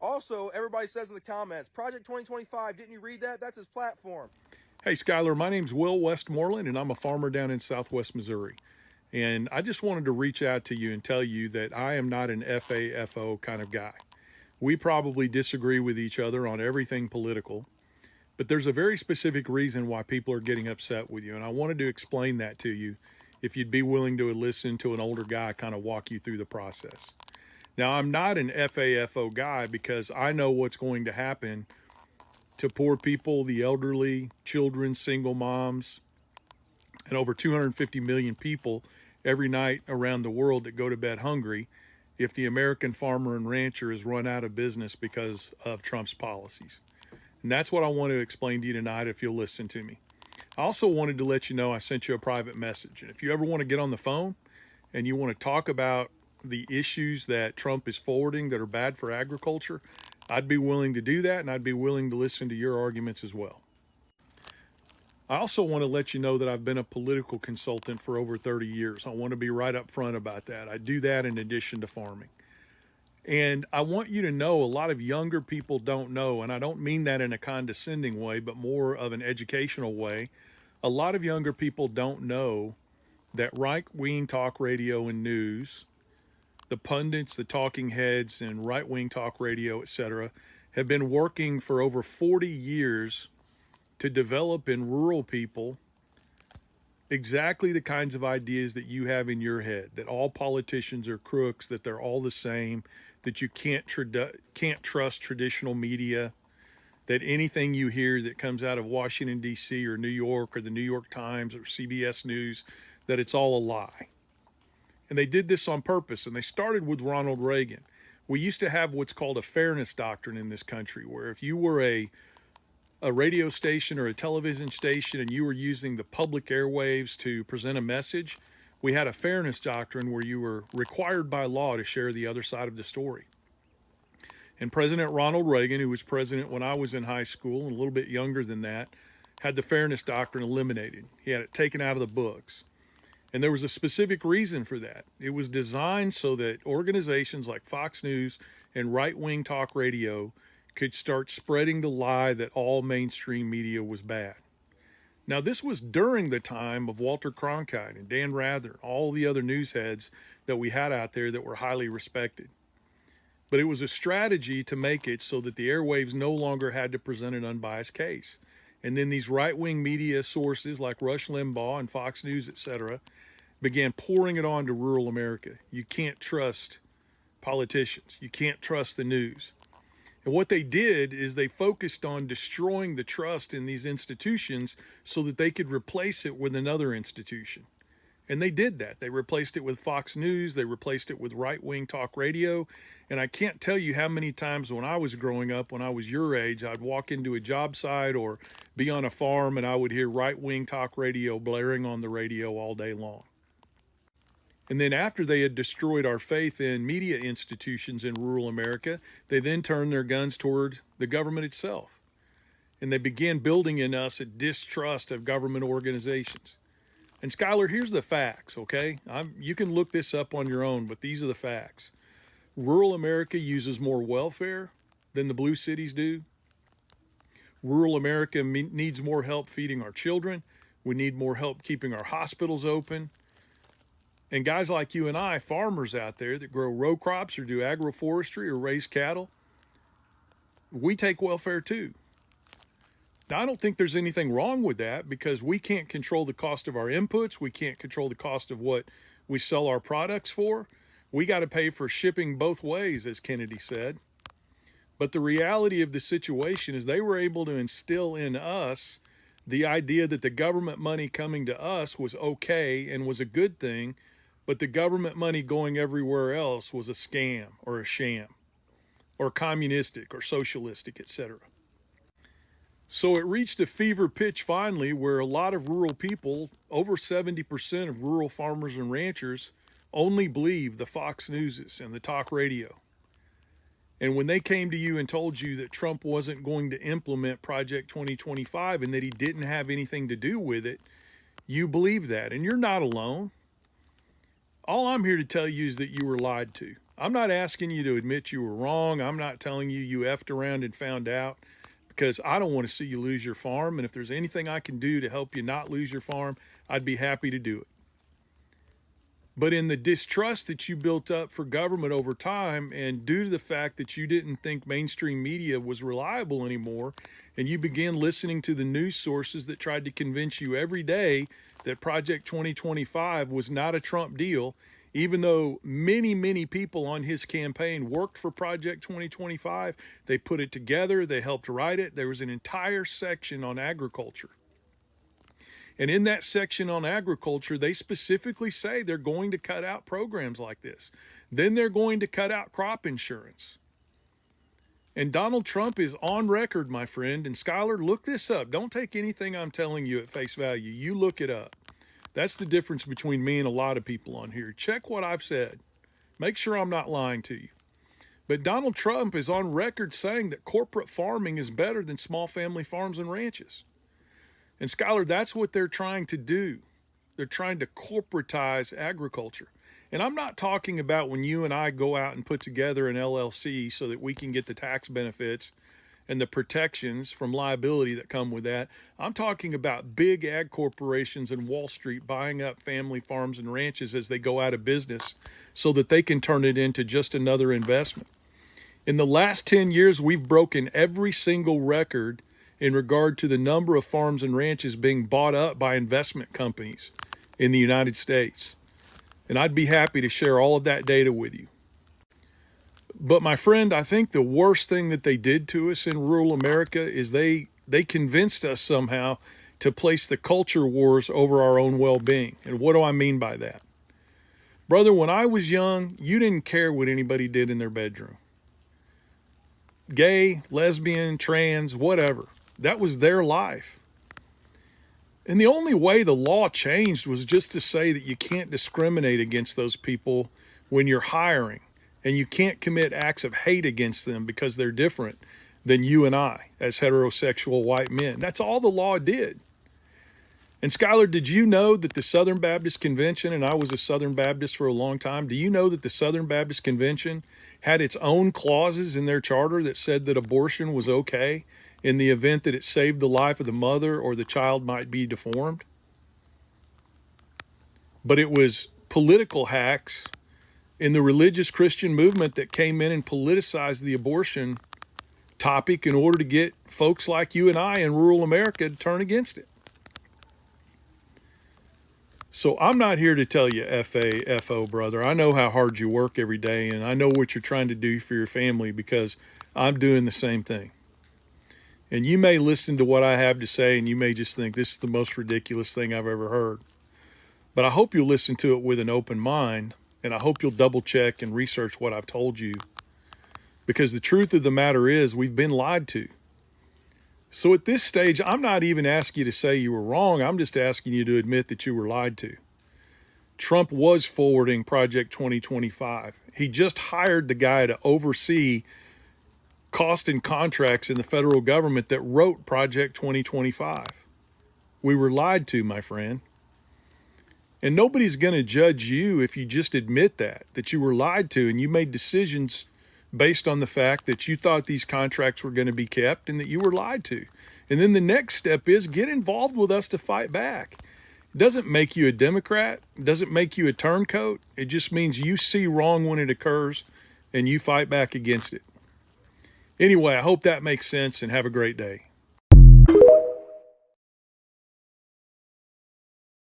Also, everybody says in the comments, Project 2025, didn't you read that? That's his platform. Hey, Skylar, my name's Will Westmoreland, and I'm a farmer down in southwest Missouri. And I just wanted to reach out to you and tell you that I am not an FAFO kind of guy. We probably disagree with each other on everything political, but there's a very specific reason why people are getting upset with you. And I wanted to explain that to you if you'd be willing to listen to an older guy kind of walk you through the process. Now, I'm not an FAFO guy because I know what's going to happen to poor people, the elderly, children, single moms, and over 250 million people every night around the world that go to bed hungry if the American farmer and rancher is run out of business because of Trump's policies. And that's what I want to explain to you tonight if you'll listen to me. I also wanted to let you know I sent you a private message. And if you ever want to get on the phone and you want to talk about the issues that Trump is forwarding that are bad for agriculture, I'd be willing to do that, and I'd be willing to listen to your arguments as well. I also want to let you know that I've been a political consultant for over 30 years. I want to be right up front about that. I do that in addition to farming. And I want you to know a lot of younger people don't know, and I don't mean that in a condescending way, but more of an educational way. A lot of younger people don't know that right-wing talk radio and news, the pundits, the talking heads, and right-wing talk radio, etc., have been working for over 40 years to develop in rural people exactly the kinds of ideas that you have in your head, that all politicians are crooks, that they're all the same, that you can't trust traditional media, that anything you hear that comes out of Washington, D.C. or New York or the New York Times or CBS News, that it's all a lie. And they did this on purpose, and they started with Ronald Reagan. We used to have what's called a fairness doctrine in this country, where if you were a radio station or a television station and you were using the public airwaves to present a message, we had a fairness doctrine where you were required by law to share the other side of the story. And President Ronald Reagan, who was president when I was in high school and a little bit younger than that, had the fairness doctrine eliminated. He had it taken out of the books. And there was a specific reason for that. It was designed so that organizations like Fox News and right-wing talk radio could start spreading the lie that all mainstream media was bad. Now, this was during the time of Walter Cronkite and Dan Rather, all the other news heads that we had out there that were highly respected. But it was a strategy to make it so that the airwaves no longer had to present an unbiased case. And then these right-wing media sources like Rush Limbaugh and Fox News, etc., began pouring it on to rural America. You can't trust politicians. You can't trust the news. And what they did is they focused on destroying the trust in these institutions so that they could replace it with another institution. And they did that. They replaced it with Fox News. They replaced it with right-wing talk radio. And I can't tell you how many times when I was growing up, when I was your age, I'd walk into a job site or be on a farm and I would hear right-wing talk radio blaring on the radio all day long. And then after they had destroyed our faith in media institutions in rural America, they then turned their guns toward the government itself. And they began building in us a distrust of government organizations. And Skylar, here's the facts, okay? You can look this up on your own, but these are the facts. Rural America uses more welfare than the blue cities do. Rural America needs more help feeding our children. We need more help keeping our hospitals open. And guys like you and I, farmers out there that grow row crops or do agroforestry or raise cattle, we take welfare too. Now, I don't think there's anything wrong with that because we can't control the cost of our inputs. We can't control the cost of what we sell our products for. We got to pay for shipping both ways, as Kennedy said. But the reality of the situation is they were able to instill in us the idea that the government money coming to us was okay and was a good thing, but the government money going everywhere else was a scam or a sham or communistic or socialistic, etc. So it reached a fever pitch finally where a lot of rural people, over 70% of rural farmers and ranchers, only believe the Fox Newses and the talk radio. And when they came to you and told you that Trump wasn't going to implement Project 2025 and that he didn't have anything to do with it, you believe that. And you're not alone. All I'm here to tell you is that you were lied to. I'm not asking you to admit you were wrong. I'm not telling you you effed around and found out, because I don't want to see you lose your farm. And if there's anything I can do to help you not lose your farm, I'd be happy to do it. But in the distrust that you built up for government over time, and due to the fact that you didn't think mainstream media was reliable anymore, and you began listening to the news sources that tried to convince you every day that Project 2025 was not a Trump deal, even though many, many people on his campaign worked for Project 2025, they put it together, they helped write it. There was an entire section on agriculture. And in that section on agriculture, they specifically say they're going to cut out programs like this. Then they're going to cut out crop insurance. And Donald Trump is on record, my friend. And Skylar, look this up. Don't take anything I'm telling you at face value. You look it up. That's the difference between me and a lot of people on here. Check what I've said. Make sure I'm not lying to you. But Donald Trump is on record saying that corporate farming is better than small family farms and ranches. And Skylar, that's what they're trying to do. They're trying to corporatize agriculture. And I'm not talking about when you and I go out and put together an LLC so that we can get the tax benefits and the protections from liability that come with that. I'm talking about big ag corporations in Wall Street buying up family farms and ranches as they go out of business so that they can turn it into just another investment. In the last 10 years, we've broken every single record in regard to the number of farms and ranches being bought up by investment companies in the United States. And I'd be happy to share all of that data with you. But my friend, I think the worst thing that they did to us in rural America is they convinced us somehow to place the culture wars over our own well-being. And what do I mean by that? Brother, when I was young, you didn't care what anybody did in their bedroom. Gay, lesbian, trans, whatever. That was their life. And the only way the law changed was just to say that you can't discriminate against those people when you're hiring, and you can't commit acts of hate against them because they're different than you and I as heterosexual white men. That's all the law did. And Skylar, did you know that the Southern Baptist Convention, and I was a Southern Baptist for a long time, do you know that the Southern Baptist Convention had its own clauses in their charter that said that abortion was okay in the event that it saved the life of the mother or the child might be deformed? But it was political hacks in the religious Christian movement that came in and politicized the abortion topic in order to get folks like you and I in rural America to turn against it. So I'm not here to tell you FO, brother. I know how hard you work every day, and I know what you're trying to do for your family because I'm doing the same thing. And you may listen to what I have to say, and you may just think this is the most ridiculous thing I've ever heard. But I hope you'll listen to it with an open mind, and I hope you'll double check and research what I've told you. Because the truth of the matter is we've been lied to. So at this stage, I'm not even asking you to say you were wrong. I'm just asking you to admit that you were lied to. Trump was forwarding Project 2025. He just hired the guy to oversee cost and contracts in the federal government that wrote Project 2025. We were lied to, my friend. And nobody's going to judge you if you just admit that you were lied to and you made decisions based on the fact that you thought these contracts were going to be kept and that you were lied to. And then the next step is get involved with us to fight back. It doesn't make you a Democrat. It doesn't make you a turncoat. It just means you see wrong when it occurs and you fight back against it. Anyway, I hope that makes sense, and have a great day.